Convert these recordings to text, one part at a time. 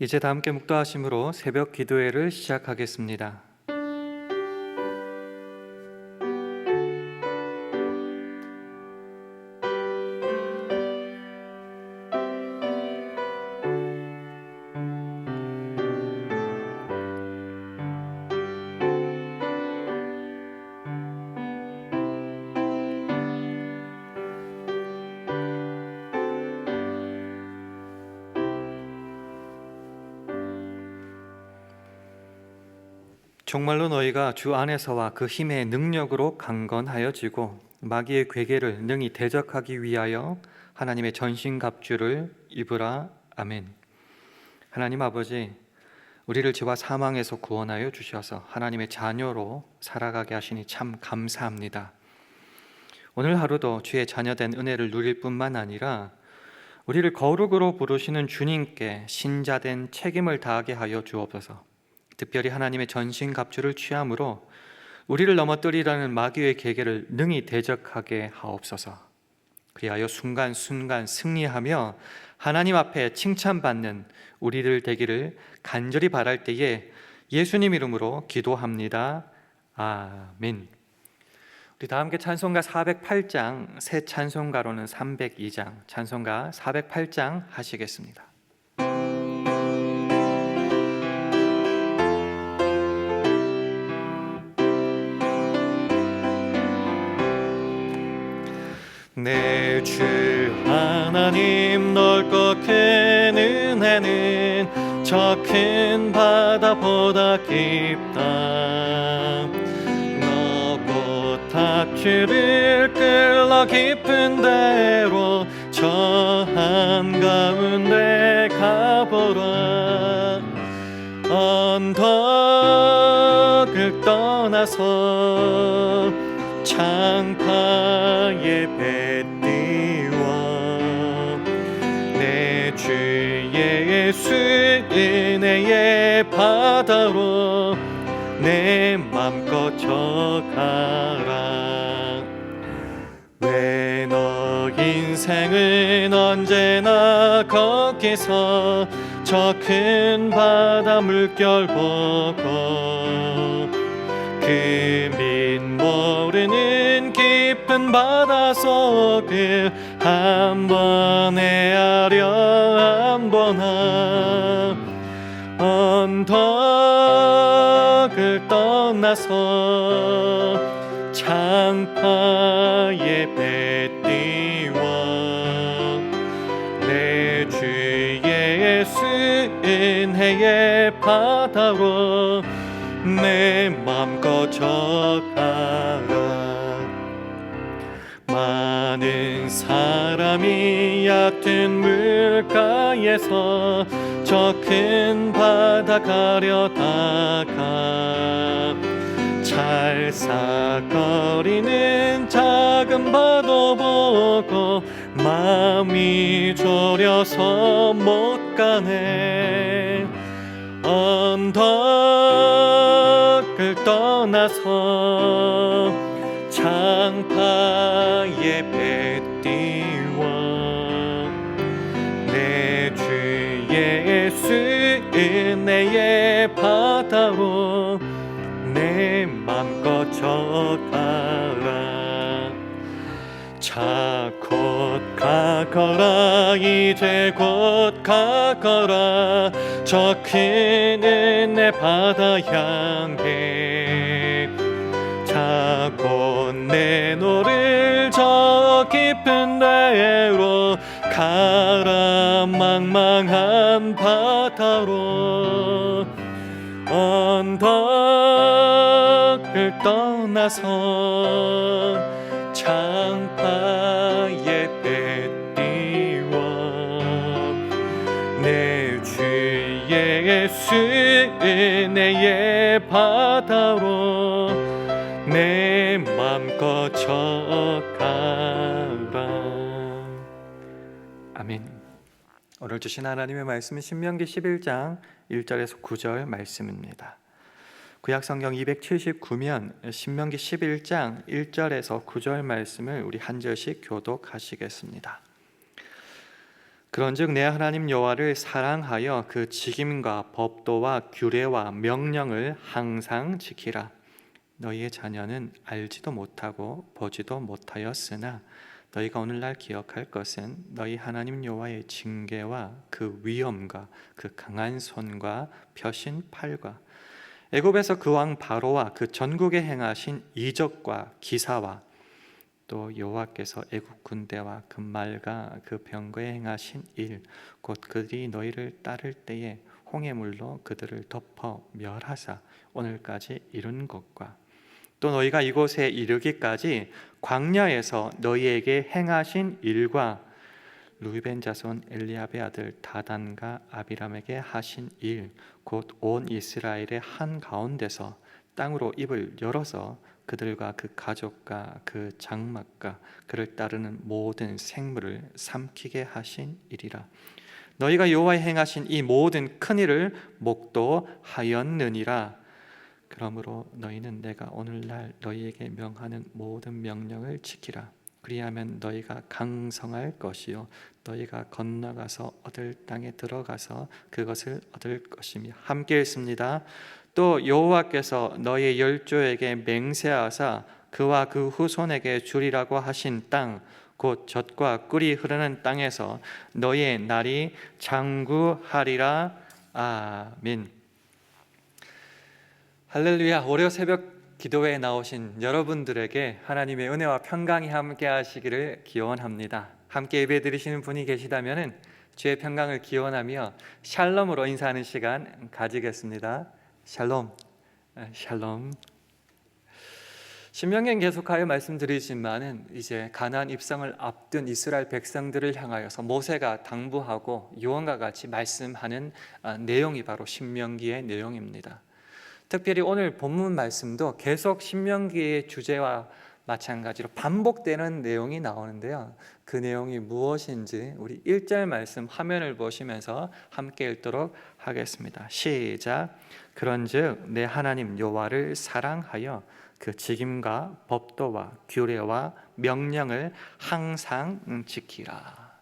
이제 다 함께 묵도하심으로 새벽 기도회를 시작하겠습니다. 정말로 너희가 주 안에서와 그 힘의 능력으로 강건하여지고 마귀의 괴계를 능히 대적하기 위하여 하나님의 전신갑주를 입으라. 아멘. 하나님 아버지, 우리를 죄와 사망에서 구원하여 주셔서 하나님의 자녀로 살아가게 하시니 참 감사합니다. 오늘 하루도 주의 자녀된 은혜를 누릴 뿐만 아니라 우리를 거룩으로 부르시는 주님께 신자된 책임을 다하게 하여 주옵소서. 특별히 하나님의 전신갑주를 취함으로 우리를 넘어뜨리라는 마귀의 계계를 능히 대적하게 하옵소서. 그리하여 순간순간 승리하며 하나님 앞에 칭찬받는 우리들 되기를 간절히 바랄 때에 예수님 이름으로 기도합니다. 아멘. 우리 다 함께 찬송가 408장, 새 찬송가로는 302장, 찬송가 408장 하시겠습니다. 내 주 하나님 넓고 큰 은혜는 저 큰 바다보다 깊다. 너고 다큐를 끌러 깊은 데로 저 한가운데 가보라. 언덕을 떠나서 창파에 배 띄워 내 주 예수 은혜의 바다로 내 맘껏 져가라. 왜 너 인생은 언제나 거기서 저 큰 바다 물결 보고 그 민 모르는 깊은 바닷속을 한번 헤아려 한번아. 언덕을 떠나서 창파에 배 띄워 내 주 예수 은혜의 바다로 내 맘껏 져가라. 많은 사람이 얕은 물가에서 저 큰 바다 가려다가 찰싹거리는 작은 바도 보고 마음이 졸여서 못 가네. 언덕을 떠나서 창파에 배 띄워 내 주 예수 은혜의 바다로 내 맘껏 져가라. 자 곧 가거라. 이제 곧 가거라. 저 큰 은혜 바다 향해 자 곧 내노를 저 깊은 데로 가라. 망망한 바다로 언덕을 떠나서 창파에 배 띄워 내 주 예수 은혜의 바다로 내 맘껏 져가라. 아멘. 오늘 주신 하나님의 말씀은 신명기 11장 1절에서 9절 말씀입니다. 구약성경 279면 신명기 11장 1절에서 9절 말씀을 우리 한 절씩 교독하시겠습니다. 그런즉 내 하나님 여호와를 사랑하여 그 직임과 법도와 규례와 명령을 항상 지키라. 너희의 자녀는 알지도 못하고 보지도 못하였으나 너희가 오늘날 기억할 것은 너희 하나님 여호와의 징계와 그 위엄과 그 강한 손과 펴신 팔과 애굽에서 그 왕 바로와 그 전국에 행하신 이적과 기사와 또 여호와께서 애굽 군대와 그 말과 그 병거에 행하신 일, 곧 그들이 너희를 따를 때에 홍해 물로 그들을 덮어 멸하사 오늘까지 이룬 것과 또 너희가 이곳에 이르기까지 광야에서 너희에게 행하신 일과 루벤 자손 엘리압의 아들 다단과 아비람에게 하신 일, 곧 온 이스라엘의 한 가운데서 땅으로 입을 열어서 그들과 그 가족과 그 장막과 그를 따르는 모든 생물을 삼키게 하신 일이라. 너희가 여호와의 행하신 이 모든 큰 일을 목도하였느니라. 그러므로 너희는 내가 오늘날 너희에게 명하는 모든 명령을 지키라. 그리하면 너희가 강성할 것이요 너희가 건너가서 얻을 땅에 들어가서 그것을 얻을 것이며. 함께 읽습니다. 또 여호와께서 너희 열조에게 맹세하사 그와 그 후손에게 주리라고 하신 땅, 곧 젖과 꿀이 흐르는 땅에서 너희의 날이 장구하리라. 아멘. 할렐루야. 월요 새벽 기도회에 나오신 여러분들에게 하나님의 은혜와 평강이 함께 하시기를 기원합니다. 함께 예배 드리시는 분이 계시다면 주의 평강을 기원하며 샬롬으로 인사하는 시간 가지겠습니다. 샬롬, 샬롬. 신명기는 계속하여 말씀드리지만은 이제 가나안 입성을 앞둔 이스라엘 백성들을 향하여서 모세가 당부하고 요한과 같이 말씀하는 내용이 바로 신명기의 내용입니다. 특별히 오늘 본문 말씀도 계속 신명기의 주제와 마찬가지로 반복되는 내용이 나오는데요. 그 내용이 무엇인지 우리 1절 말씀 화면을 보시면서 함께 읽도록 하겠습니다. 시작. 그런즉 내 하나님 여호와를 사랑하여 그 직임과 법도와 규례와 명령을 항상 지키라.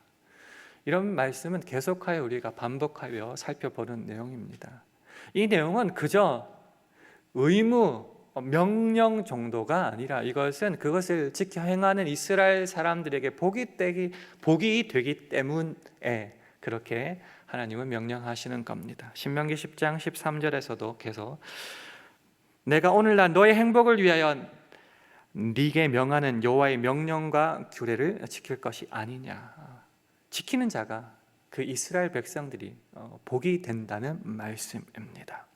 이런 말씀은 계속하여 우리가 반복하여 살펴보는 내용입니다. 이 내용은 그저 의무, 명령 정도가 아니라 이것은 그것을 지켜 행하는 이스라엘 사람들에게 복이 되기 때문에 그렇게 하나님은 명령하시는 겁니다. 신명기 10장 13절에서도 계속 내가 오늘날 너의 행복을 위하여 네게 명하는 여호와의 명령과 규례를 지킬 것이 아니냐. 지키는 자가 그 이스라엘 백성들이 복이 된다는 말씀입니다.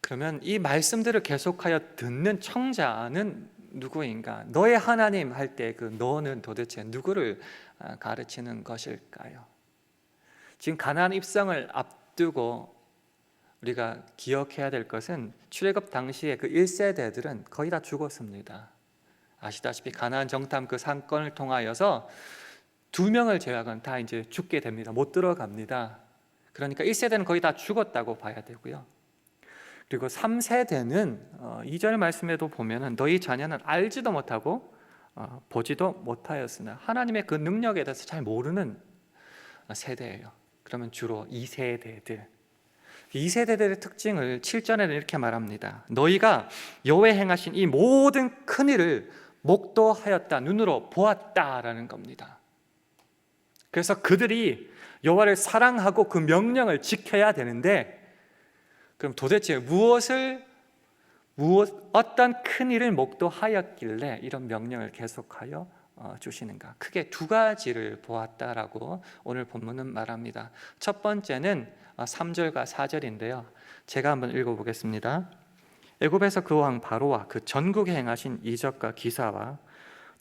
그러면 이 말씀들을 계속하여 듣는 청자는 누구인가? 너의 하나님 할 때 그 너는 도대체 누구를 가르치는 것일까요? 지금 가나안 입성을 앞두고 우리가 기억해야 될 것은 출애굽 당시에 그 1세대들은 거의 다 죽었습니다. 아시다시피 가나안 정탐 그 사건을 통하여서 2명을 제외하고는 다 이제 죽게 됩니다. 못 들어갑니다. 그러니까 1세대는 거의 다 죽었다고 봐야 되고요. 그리고 3세대는 2절 말씀에도 보면은 너희 자녀는 알지도 못하고 보지도 못하였으나 하나님의 그 능력에 대해서 잘 모르는 세대예요. 그러면 주로 2세대들. 2세대들의 특징을 7절에는 이렇게 말합니다. 너희가 여호와의 행하신 이 모든 큰 일을 목도하였다, 눈으로 보았다라는 겁니다. 그래서 그들이 여호와를 사랑하고 그 명령을 지켜야 되는데, 그럼 도대체 어떤 큰 일을 목도하였길래 이런 명령을 계속하여 주시는가? 크게 2가지를 보았다라고 오늘 본문은 말합니다. 첫 번째는 3절과 4절인데요. 제가 한번 읽어보겠습니다. 애굽에서 그 왕 바로와 그 전국에 행하신 이적과 기사와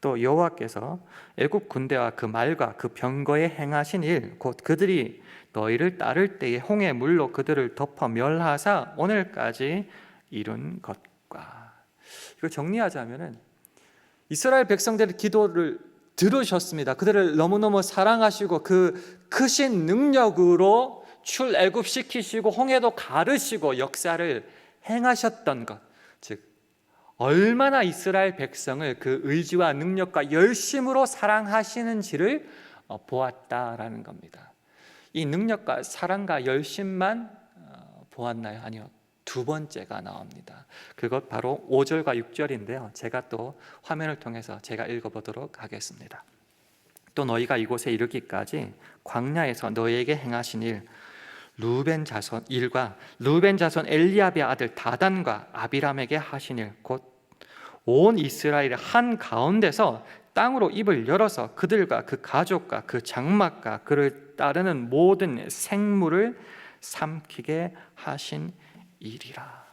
또 여호와께서 애굽 군대와 그 말과 그 병거에 행하신 일, 곧 그들이 너희를 따를 때에 홍해 물로 그들을 덮어 멸하사 오늘까지 이룬 것과. 이걸 정리하자면은 이스라엘 백성들의 기도를 들으셨습니다. 그들을 너무너무 사랑하시고 그 크신 능력으로 출애굽시키시고 홍해도 가르시고 역사를 행하셨던 것, 즉 얼마나 이스라엘 백성을 그 의지와 능력과 열심으로 사랑하시는지를 보았다라는 겁니다. 이 능력과 사랑과 열심만 보았나요? 아니요. 두 번째가 나옵니다. 그것 바로 5절과 6절인데요. 제가 또 화면을 통해서 제가 읽어보도록 하겠습니다. 또 너희가 이곳에 이르기까지 광야에서 너희에게 행하신 루벤 자손 일과 루벤 자손 엘리압의 아들 다단과 아비람에게 하신 일 곧 온 이스라엘의 한 가운데서 땅으로 입을 열어서 그들과 그 가족과 그 장막과 그를 따르는 모든 생물을 삼키게 하신 일이라.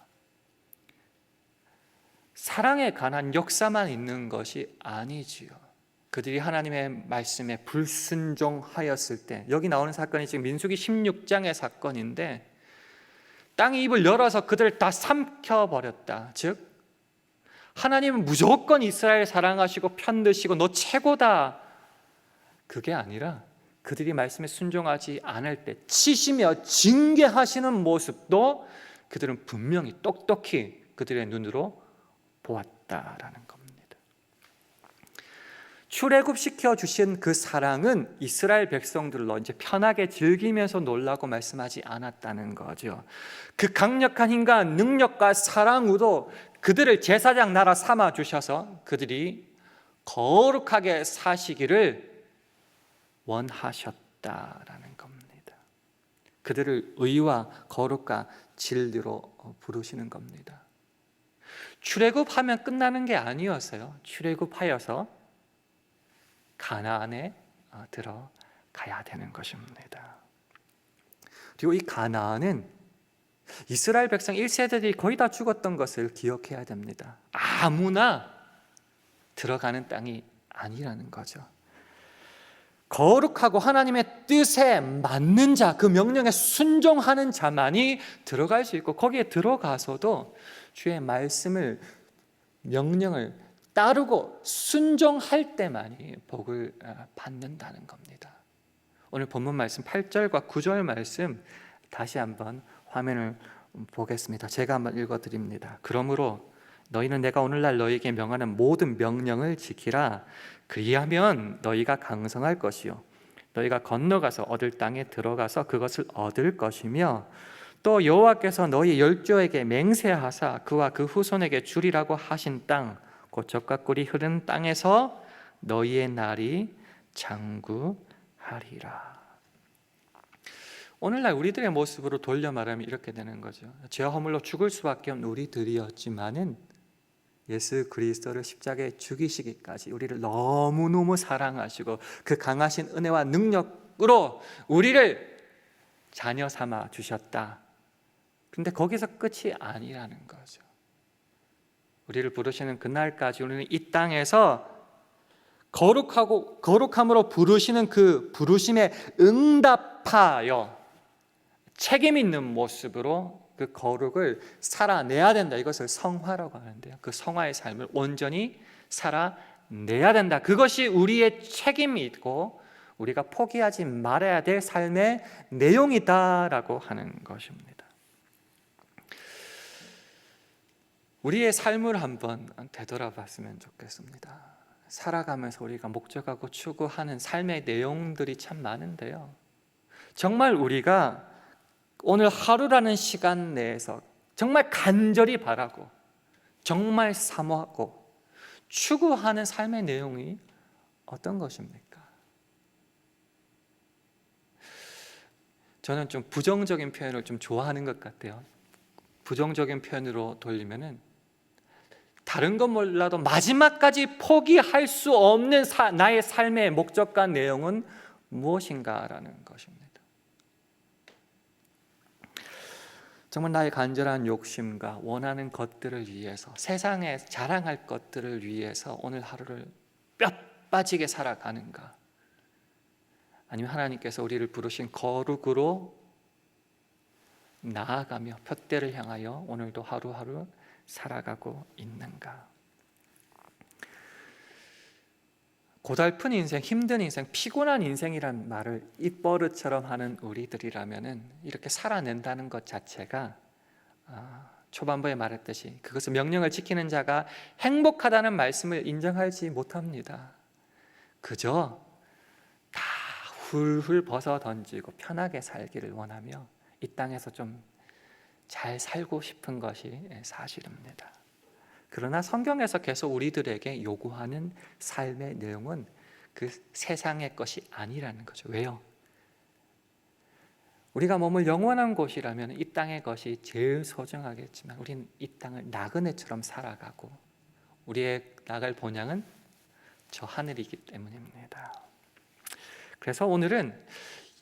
사랑에 관한 역사만 있는 것이 아니지요. 그들이 하나님의 말씀에 불순종하였을 때, 여기 나오는 사건이 지금 민수기 16장의 사건인데, 땅이 입을 열어서 그들을 다 삼켜버렸다. 즉 하나님은 무조건 이스라엘 사랑하시고 편드시고 너 최고다, 그게 아니라 그들이 말씀에 순종하지 않을 때 치시며 징계하시는 모습도 그들은 분명히 똑똑히 그들의 눈으로 보았다라는 겁니다. 출애굽시켜 주신 그 사랑은 이스라엘 백성들로 이제 편하게 즐기면서 놀라고 말씀하지 않았다는 거죠. 그 강력한 힘과 능력과 사랑으로 그들을 제사장 나라 삼아 주셔서 그들이 거룩하게 사시기를 원하셨다라는 겁니다. 그들을 의와 거룩과 진리로 부르시는 겁니다. 출애굽하면 끝나는 게 아니었어요. 출애굽하여서 가나안에 들어가야 되는 것입니다. 그리고 이 가나안은 이스라엘 백성 1세대들이 거의 다 죽었던 것을 기억해야 됩니다. 아무나 들어가는 땅이 아니라는 거죠. 거룩하고 하나님의 뜻에 맞는 자, 그 명령에 순종하는 자만이 들어갈 수 있고, 거기에 들어가서도 주의 말씀을, 명령을 따르고 순종할 때만이 복을 받는다는 겁니다. 오늘 본문 말씀 8절과 9절 말씀 다시 한번 화면을 보겠습니다. 제가 한번 읽어드립니다. 그러므로 너희는 내가 오늘날 너희에게 명하는 모든 명령을 지키라. 그리하면 너희가 강성할 것이요 너희가 건너가서 얻을 땅에 들어가서 그것을 얻을 것이며, 또 여호와께서 너희 열조에게 맹세하사 그와 그 후손에게 주리라고 하신 땅, 곧 젖과 꿀이 흐르는 땅에서 너희의 날이 장구하리라. 오늘날 우리들의 모습으로 돌려 말하면 이렇게 되는 거죠. 죄와 허물로 죽을 수밖에 없는 우리들이었지만은 예수 그리스도를 십자가에 죽이시기까지 우리를 너무너무 사랑하시고 그 강하신 은혜와 능력으로 우리를 자녀 삼아 주셨다. 근데 거기서 끝이 아니라는 거죠. 우리를 부르시는 그날까지 우리는 이 땅에서 거룩함으로 부르시는 그 부르심에 응답하여 책임 있는 모습으로 그 거룩을 살아내야 된다. 이것을 성화라고 하는데요. 그 성화의 삶을 온전히 살아내야 된다. 그것이 우리의 책임이고 우리가 포기하지 말아야 될 삶의 내용이다라고 하는 것입니다. 우리의 삶을 한번 되돌아봤으면 좋겠습니다. 살아가면서 우리가 목적하고 추구하는 삶의 내용들이 참 많은데요, 정말 우리가 오늘 하루라는 시간 내에서 정말 간절히 바라고 정말 사모하고 추구하는 삶의 내용이 어떤 것입니까? 저는 좀 부정적인 표현을 좀 좋아하는 것 같아요. 부정적인 표현으로 돌리면은 다른 건 몰라도 마지막까지 포기할 수 없는 나의 삶의 목적과 내용은 무엇인가라는 것입니다. 정말 나의 간절한 욕심과 원하는 것들을 위해서, 세상에 자랑할 것들을 위해서 오늘 하루를 뼈 빠지게 살아가는가? 아니면 하나님께서 우리를 부르신 거룩으로 나아가며 푯대를 향하여 오늘도 하루하루 살아가고 있는가? 고달픈 인생, 힘든 인생, 피곤한 인생이란 말을 입버릇처럼 하는 우리들이라면은 이렇게 살아낸다는 것 자체가 초반부에 말했듯이 그것은 명령을 지키는 자가 행복하다는 말씀을 인정하지 못합니다. 그저 다 훌훌 벗어 던지고 편하게 살기를 원하며 이 땅에서 좀 잘 살고 싶은 것이 사실입니다. 그러나 성경에서 계속 우리들에게 요구하는 삶의 내용은 그 세상의 것이 아니라는 거죠. 왜요? 우리가 머물 영원한 곳이라면 이 땅의 것이 제일 소중하겠지만 우리는 이 땅을 나그네처럼 살아가고 우리의 나갈 본향은 저 하늘이기 때문입니다. 그래서 오늘은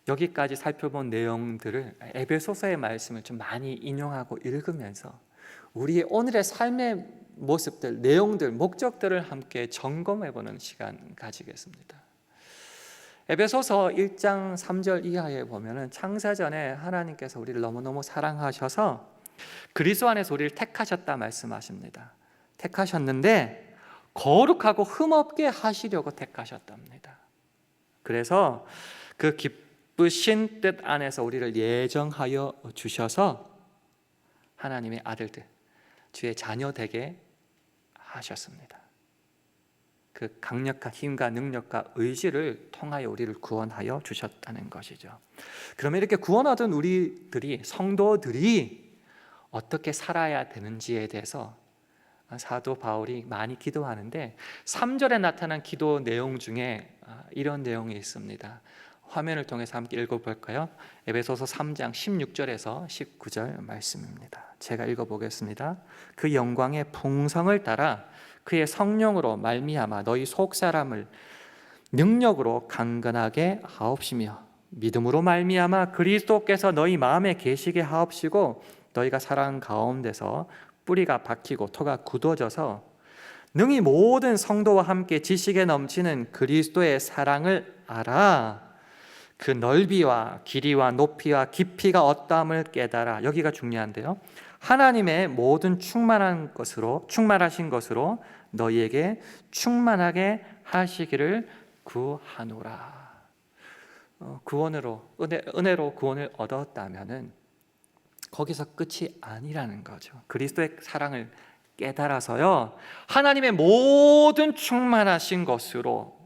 여기까지 살펴본 내용들을 에베소서의 말씀을 좀 많이 인용하고 읽으면서 우리의 오늘의 삶의 모습들, 내용들, 목적들을 함께 점검해보는 시간 가지겠습니다. 에베소서 1장 3절 이하에 보면 창세전에 하나님께서 우리를 너무너무 사랑하셔서 그리스도 안에서 우리를 택하셨다 말씀하십니다. 택하셨는데 거룩하고 흠없게 하시려고 택하셨답니다. 그래서 그 기쁘신 뜻 안에서 우리를 예정하여 주셔서 하나님의 아들들, 주의 자녀 되게 하셨습니다. 그 강력한 힘과 능력과 의지를 통하여 우리를 구원하여 주셨다는 것이죠. 그러면 이렇게 구원 얻은 우리들이, 성도들이 어떻게 살아야 되는지에 대해서 사도 바울이 많이 기도하는데 3절에 나타난 기도 내용 중에 이런 내용이 있습니다. 화면을 통해서 함께 읽어볼까요? 에베소서 3장 16절에서 19절 말씀입니다. 제가 읽어보겠습니다. 그 영광의 풍성을 따라 그의 성령으로 말미암아 너희 속사람을 능력으로 강건하게 하옵시며 믿음으로 말미암아 그리스도께서 너희 마음에 계시게 하옵시고 너희가 사랑 가운데서 뿌리가 박히고 토가 굳어져서 능히 모든 성도와 함께 지식에 넘치는 그리스도의 사랑을 알아 그 넓이와 길이와 높이와 깊이가 어떠함을 깨달아. 여기가 중요한데요. 하나님의 모든 충만하신 것으로 너희에게 충만하게 하시기를 구하노라. 은혜로 구원을 얻었다면은 거기서 끝이 아니라는 거죠. 그리스도의 사랑을 깨달아서요, 하나님의 모든 충만하신 것으로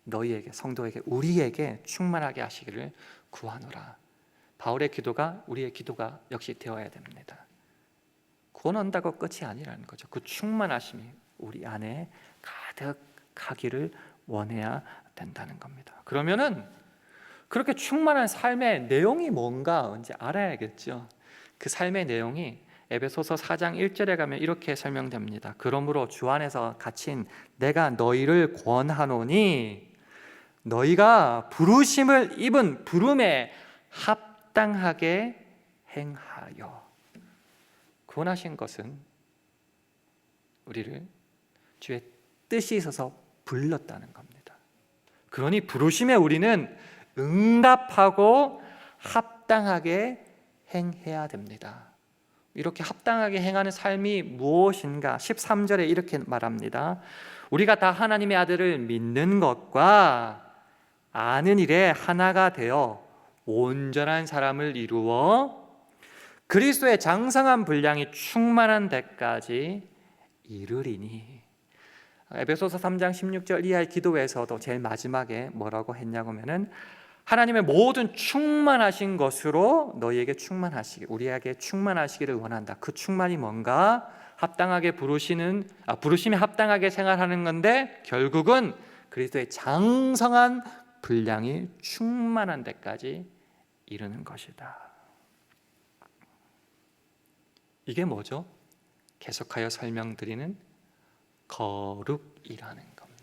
너희에게, 성도에게, 우리에게 충만하게 하시기를 구하노라. 바울의 기도가 우리의 기도가 역시 되어야 됩니다. 구원 얻는다고 끝이 아니라는 거죠. 그 충만하심이 우리 안에 가득하기를 원해야 된다는 겁니다. 그러면은 그렇게 충만한 삶의 내용이 뭔가 이제 알아야겠죠. 그 삶의 내용이 에베소서 4장 1절에 가면 이렇게 설명됩니다. 그러므로 주 안에서 갇힌 내가 너희를 권하노니 너희가 부르심을 입은 부름에 합당하게 행하여. 구원하신 것은 우리를 주의 뜻이 있어서 불렀다는 겁니다. 그러니 부르심에 우리는 응답하고 합당하게 행해야 됩니다. 이렇게 합당하게 행하는 삶이 무엇인가? 13절에 이렇게 말합니다. 우리가 다 하나님의 아들을 믿는 것과 아는 일에 하나가 되어 온전한 사람을 이루어 그리스도의 장성한 분량이 충만한 데까지 이르리니. 에베소서 3장 16절 이하의 기도에서도 제일 마지막에 뭐라고 했냐고 하면은 하나님의 모든 충만하신 것으로 너희에게 충만하시기, 우리에게 충만하시기를 원한다. 그 충만이 뭔가? 합당하게 부르심에 합당하게 생활하는 건데 결국은 그리스도의 장성한 분량이 충만한 데까지 이르는 것이다. 이게 뭐죠? 계속하여 설명드리는 거룩이라는 겁니다.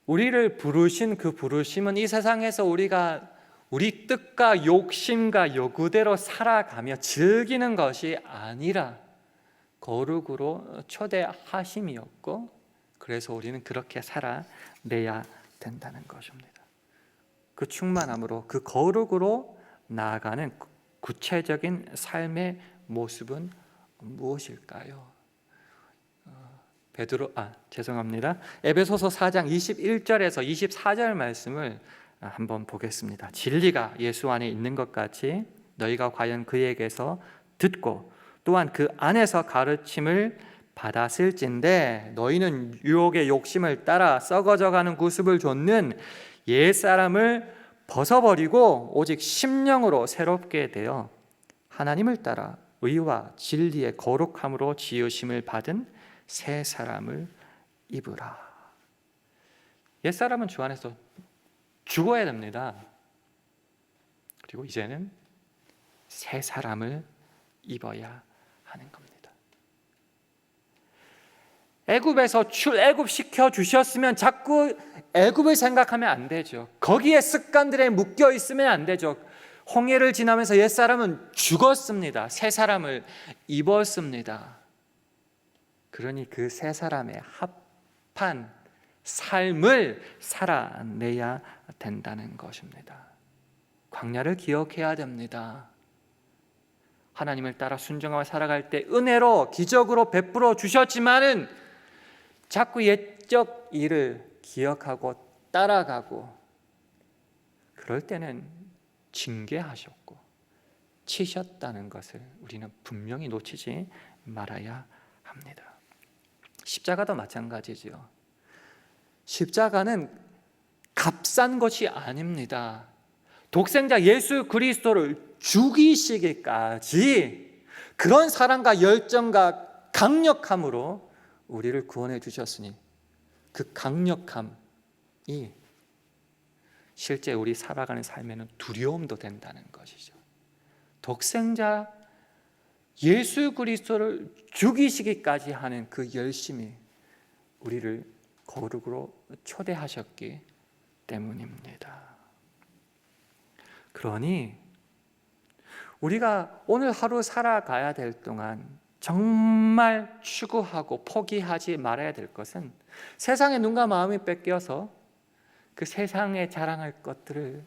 우리를 부르신 그 부르심은 이 세상에서 우리가 우리 뜻과 욕심과 요구대로 살아가며 즐기는 것이 아니라 거룩으로 초대하심이었고, 그래서 우리는 그렇게 살아내야 된다는 것입니다. 그 충만함으로, 그 거룩으로 나아가는 구체적인 삶의 모습은 무엇일까요? 에베소서 4장 21절에서 24절 말씀을 한번 보겠습니다. 진리가 예수 안에 있는 것 같이 너희가 과연 그에게서 듣고 또한 그 안에서 가르침을 받았을진데 너희는 유혹의 욕심을 따라 썩어져가는 구습을 좇는 옛사람을 벗어버리고 오직 심령으로 새롭게 되어 하나님을 따라 의와 진리의 거룩함으로 지으심을 받은 새 사람을 입으라. 옛사람은 주 안에서 죽어야 됩니다. 그리고 이제는 새 사람을 입어야 하는 겁니다. 애굽에서 출애굽시켜 주셨으면 자꾸 애굽을 생각하면 안 되죠. 거기에 습관들에 묶여 있으면 안 되죠. 홍해를 지나면서 옛사람은 죽었습니다. 새 사람을 입었습니다. 그러니 그 새 사람의 합한 삶을 살아내야 된다는 것입니다. 광야를 기억해야 됩니다. 하나님을 따라 순종하며 살아갈 때 은혜로 기적으로 베풀어 주셨지만은 자꾸 옛적 일을 기억하고 따라가고 그럴 때는 징계하셨고 치셨다는 것을 우리는 분명히 놓치지 말아야 합니다. 십자가도 마찬가지죠. 십자가는 값싼 것이 아닙니다. 독생자 예수 그리스도를 죽이시기까지 그런 사랑과 열정과 강력함으로 우리를 구원해 주셨으니 그 강력함이 실제 우리 살아가는 삶에는 두려움도 된다는 것이죠. 독생자 예수 그리스도를 죽이시기까지 하는 그 열심이 우리를 거룩으로 초대하셨기 때문입니다. 그러니 우리가 오늘 하루 살아가야 될 동안 정말 추구하고 포기하지 말아야 될 것은 세상의 눈과 마음이 뺏겨서 그 세상에 자랑할 것들을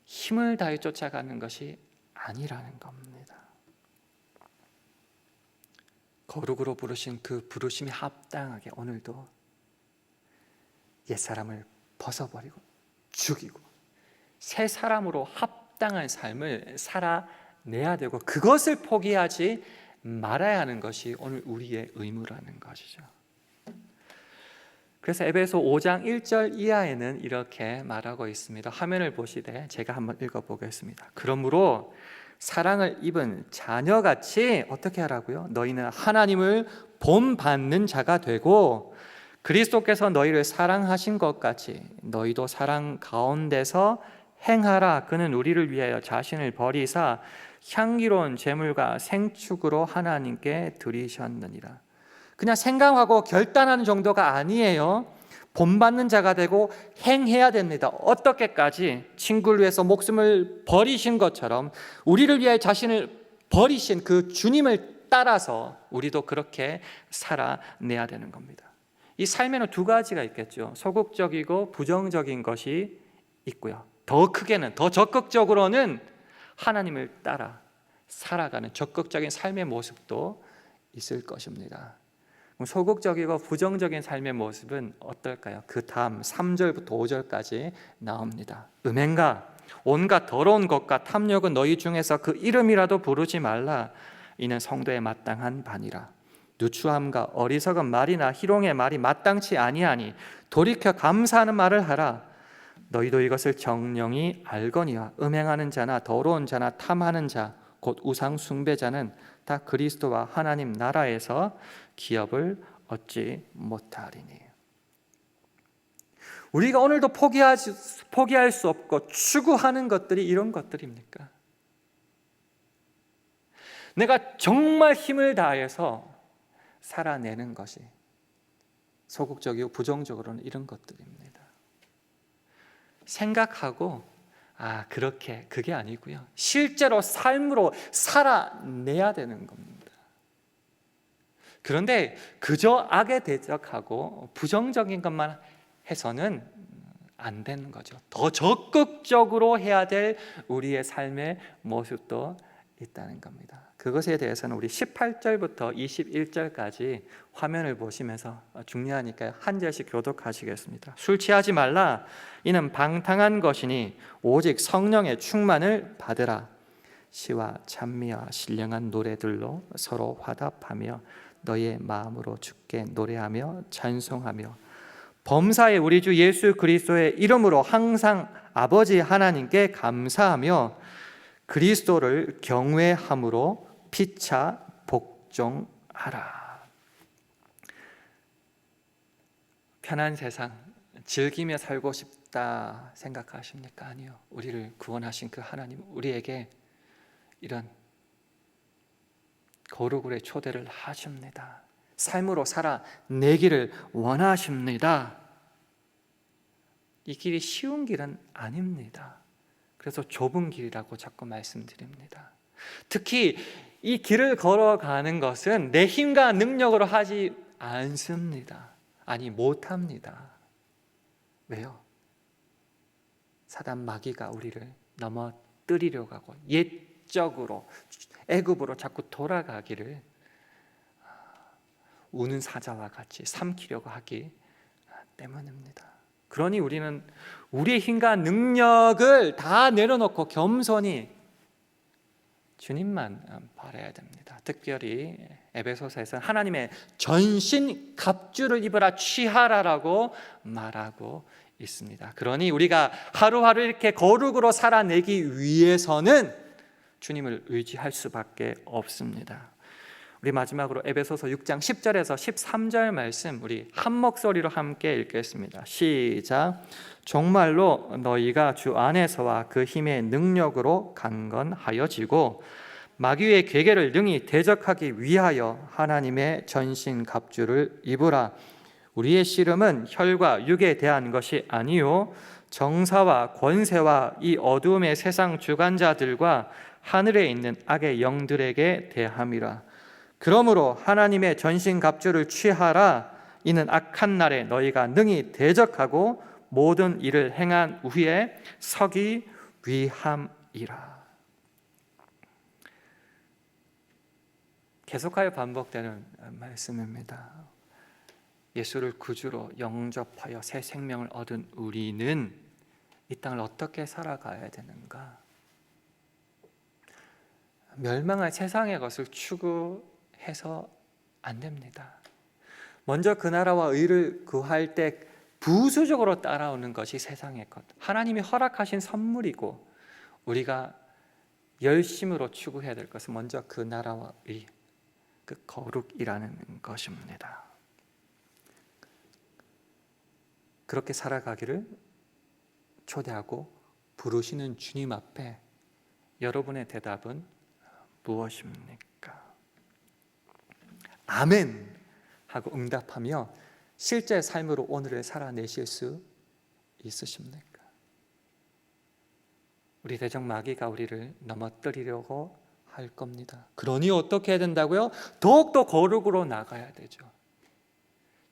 힘을 다해 쫓아가는 것이 아니라는 겁니다. 거룩으로 부르신 그 부르심이 합당하게 오늘도 옛사람을 벗어버리고 죽이고 새 사람으로 합당한 삶을 살아내야 되고 그것을 포기하지 말아야 하는 것이 오늘 우리의 의무라는 것이죠. 그래서 에베소 5장 1절 이하에는 이렇게 말하고 있습니다. 화면을 보시되 제가 한번 읽어보겠습니다. 그러므로 사랑을 입은 자녀같이 어떻게 하라고요? 너희는 하나님을 본받는 자가 되고 그리스도께서 너희를 사랑하신 것 같이 너희도 사랑 가운데서 행하라. 그는 우리를 위하여 자신을 버리사 향기로운 제물과 생축으로 하나님께 드리셨느니라. 그냥 생각하고 결단하는 정도가 아니에요. 본받는 자가 되고 행해야 됩니다. 어떻게까지? 친구를 위해서 목숨을 버리신 것처럼 우리를 위해 자신을 버리신 그 주님을 따라서 우리도 그렇게 살아내야 되는 겁니다. 이 삶에는 두 가지가 있겠죠. 소극적이고 부정적인 것이 있고요. 더 크게는, 더 적극적으로는 하나님을 따라 살아가는 적극적인 삶의 모습도 있을 것입니다. 소극적이고 부정적인 삶의 모습은 어떨까요? 그 다음 3절부터 5절까지 나옵니다. 음행과 온갖 더러운 것과 탐욕은 너희 중에서 그 이름이라도 부르지 말라. 이는 성도에 마땅한 바니라. 누추함과 어리석은 말이나 희롱의 말이 마땅치 아니하니 돌이켜 감사하는 말을 하라. 너희도 이것을 정령이 알거니와 음행하는 자나 더러운 자나 탐하는 자 곧 우상 숭배자는 다 그리스도와 하나님 나라에서 기업을 얻지 못하리니. 우리가 오늘도 포기할 수 없고 추구하는 것들이 이런 것들입니까? 내가 정말 힘을 다해서 살아내는 것이 소극적이고 부정적으로는 이런 것들입니다. 생각하고 그렇게 그게 아니고요. 실제로 삶으로 살아내야 되는 겁니다. 그런데 그저 악에 대적하고 부정적인 것만 해서는 안 되는 거죠. 더 적극적으로 해야 될 우리의 삶의 모습도 있다는 겁니다. 그것에 대해서는 우리 18절부터 21절까지 화면을 보시면서 중요하니까 한 절씩 교독하시겠습니다. 술 취하지 말라. 이는 방탕한 것이니 오직 성령의 충만을 받으라. 시와 찬미와 신령한 노래들로 서로 화답하며 너희의 마음으로 주께 노래하며 찬송하며 범사의 우리 주 예수 그리스도의 이름으로 항상 아버지 하나님께 감사하며 그리스도를 경외함으로 피차 복종하라. 편한 세상 즐기며 살고 싶다 생각하십니까? 아니요. 우리를 구원하신 그 하나님 우리에게 이런 거룩의 초대를 하십니다. 삶으로 살아내기를 원하십니다. 이 길이 쉬운 길은 아닙니다. 그래서 좁은 길이라고 자꾸 말씀드립니다. 특히 이 길을 걸어가는 것은 내 힘과 능력으로 하지 않습니다. 아니, 못합니다. 왜요? 사단 마귀가 우리를 넘어뜨리려고 하고 옛적으로 애굽으로 자꾸 돌아가기를 우는 사자와 같이 삼키려고 하기 때문입니다. 그러니 우리는 우리의 힘과 능력을 다 내려놓고 겸손히 주님만 바라야 됩니다. 특별히 에베소서에서는 하나님의 전신 갑주를 입으라 취하라라고 말하고 있습니다. 그러니 우리가 하루하루 이렇게 거룩으로 살아내기 위해서는 주님을 의지할 수밖에 없습니다. 우리 마지막으로 에베소서 6장 10절에서 13절 말씀 우리 한 목소리로 함께 읽겠습니다. 시작. 정말로 너희가 주 안에서와 그 힘의 능력으로 강건하여지고 마귀의 괴계를 능히 대적하기 위하여 하나님의 전신 갑주를 입으라. 우리의 씨름은 혈과 육에 대한 것이 아니요 정사와 권세와 이 어두움의 세상 주관자들과 하늘에 있는 악의 영들에게 대함이라. 그러므로 하나님의 전신 갑주를 취하라. 이는 악한 날에 너희가 능히 대적하고 모든 일을 행한 후에 서기 위함이라. 계속하여 반복되는 말씀입니다. 예수를 구주로 영접하여 새 생명을 얻은 우리는 이 땅을 어떻게 살아가야 되는가? 멸망할 세상의 것을 추구해서 안 됩니다. 먼저 그 나라와 의를 구할 때 부수적으로 따라오는 것이 세상의 것, 하나님이 허락하신 선물이고 우리가 열심으로 추구해야 될 것은 먼저 그 나라와 의, 그 거룩이라는 것입니다. 그렇게 살아가기를 초대하고 부르시는 주님 앞에 여러분의 대답은 무엇입니까? 아멘 하고 응답하며 실제 삶으로 오늘을 살아내실 수 있으십니까? 우리 대적 마귀가 우리를 넘어뜨리려고 할 겁니다. 그러니 어떻게 해야 된다고요? 더욱더 거룩으로 나가야 되죠.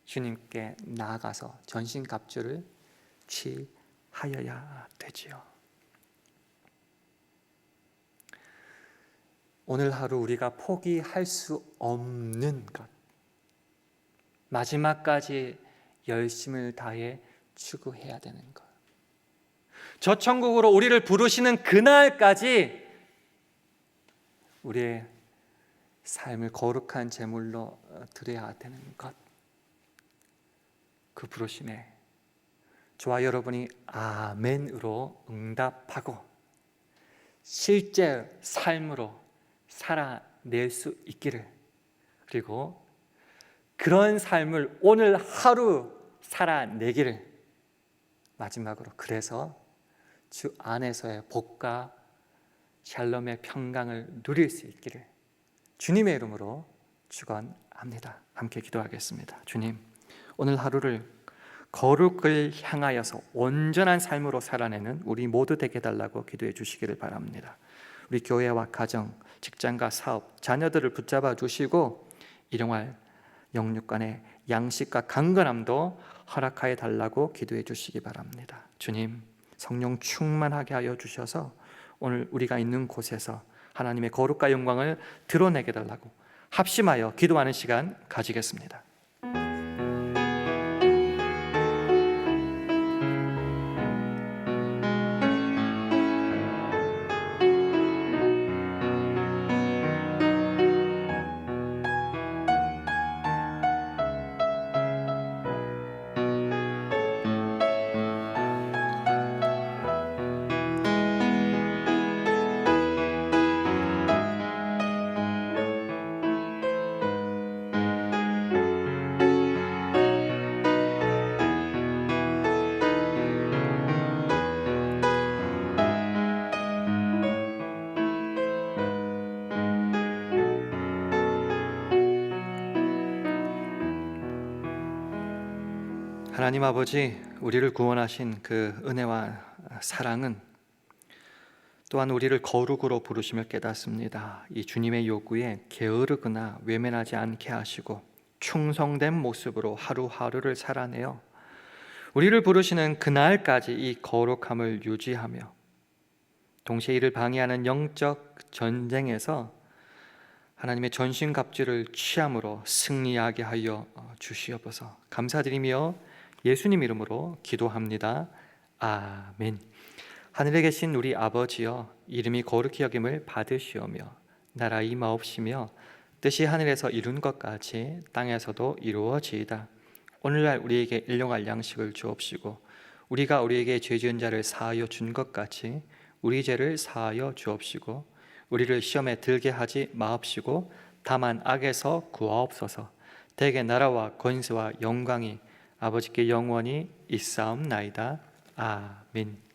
주님께 나아가서 전신갑주를 취하여야 되지요. 오늘 하루 우리가 포기할 수 없는 것, 마지막까지 열심을 다해 추구해야 되는 것, 저 천국으로 우리를 부르시는 그날까지 우리의 삶을 거룩한 제물로 드려야 되는 것, 그 부르심에 저와 여러분이 아멘으로 응답하고 실제 삶으로 살아낼 수 있기를, 그리고 그런 삶을 오늘 하루 살아내기를, 마지막으로 그래서 주 안에서의 복과 샬롬의 평강을 누릴 수 있기를 주님의 이름으로 축원합니다. 함께 기도하겠습니다. 주님, 오늘 하루를 거룩을 향하여서 온전한 삶으로 살아내는 우리 모두 되게 해달라고 기도해 주시기를 바랍니다. 우리 교회와 가정, 직장과 사업, 자녀들을 붙잡아 주시고 일용할 영육간의 양식과 강건함도 허락하여 달라고 기도해 주시기 바랍니다. 주님, 성령 충만하게 하여 주셔서 오늘 우리가 있는 곳에서 하나님의 거룩과 영광을 드러내게 달라고 합심하여 기도하는 시간 가지겠습니다. 하나님 아버지, 우리를 구원하신 그 은혜와 사랑은 또한 우리를 거룩으로 부르심을 깨닫습니다. 이 주님의 요구에 게으르거나 외면하지 않게 하시고 충성된 모습으로 하루하루를 살아내어 우리를 부르시는 그날까지 이 거룩함을 유지하며 동시에 이를 방해하는 영적 전쟁에서 하나님의 전신갑주를 취함으로 승리하게 하여 주시옵소서. 감사드리며 예수님 이름으로 기도합니다. 아멘. 하늘에 계신 우리 아버지여, 이름이 거룩히 여김을 받으시오며 나라 임하옵시며 뜻이 하늘에서 이룬 것 같이 땅에서도 이루어지이다. 오늘날 우리에게 일용할 양식을 주옵시고 우리가 우리에게 죄 지은 자를 사하여 준 것 같이 우리 죄를 사하여 주옵시고 우리를 시험에 들게 하지 마옵시고 다만 악에서 구하옵소서. 대개 나라와 권세와 영광이 아버지께 영원히 있사옵나이다. 아멘.